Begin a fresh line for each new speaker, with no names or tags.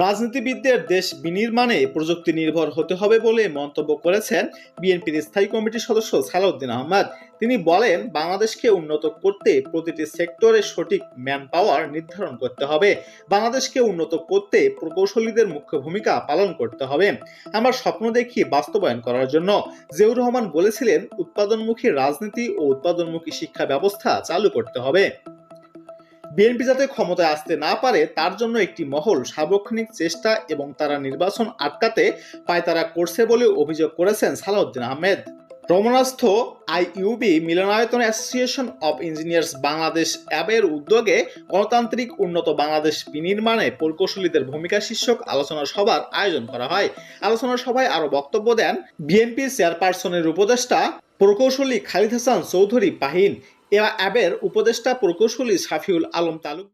রাজনীতিবিদদের দেশ বিনির্মাণে প্রযুক্তি নির্ভর হতে হবে বলে মন্তব্য করেছেন বিএনপির স্থায়ী কমিটির সদস্য সালাউদ্দিন আহমদ। তিনি বলেন, বাংলাদেশকে উন্নত করতে প্রতিটি সেক্টরে সঠিক ম্যান পাওয়ার নির্ধারণ করতে হবে। বাংলাদেশকে উন্নত করতে প্রকৌশলীদের মুখ্য ভূমিকা পালন করতে হবে। আমরা স্বপ্ন দেখি বাস্তবায়ন করার জন্য। জিয়াউর রহমান বলেছিলেন, উৎপাদনমুখী রাজনীতি ও উৎপাদনমুখী শিক্ষা ব্যবস্থা চালু করতে হবে। বিএনপি যাতে ক্ষমতায় আসতে না পারে তার জন্য একটি মহল সার্বক্ষণিক চেষ্টা এবং তারা নির্বাচন আটকাতে পায়তারা করছে বলে অভিযোগ করেছেন সালাউদ্দিন আহমেদ। রমনাস্থ আইইউবি মিলনায়তন অ্যাসোসিয়েশন অব ইঞ্জিনিয়ার্স বাংলাদেশ অ্যাবের উদ্যোগে গণতান্ত্রিক উন্নত বাংলাদেশ বিনির্মাণে প্রকৌশলীদের ভূমিকা শীর্ষক আলোচনা সভার আয়োজন করা হয়। আলোচনা সভায় আরো বক্তব্য দেন বিএনপি চেয়ারপারসনের উপদেষ্টা প্রকৌশলী খালিদ হাসান চৌধুরী পাহিন, অ্যাবের উপদেষ্টা প্রকৌশলী শাফিউল আলম তালুক।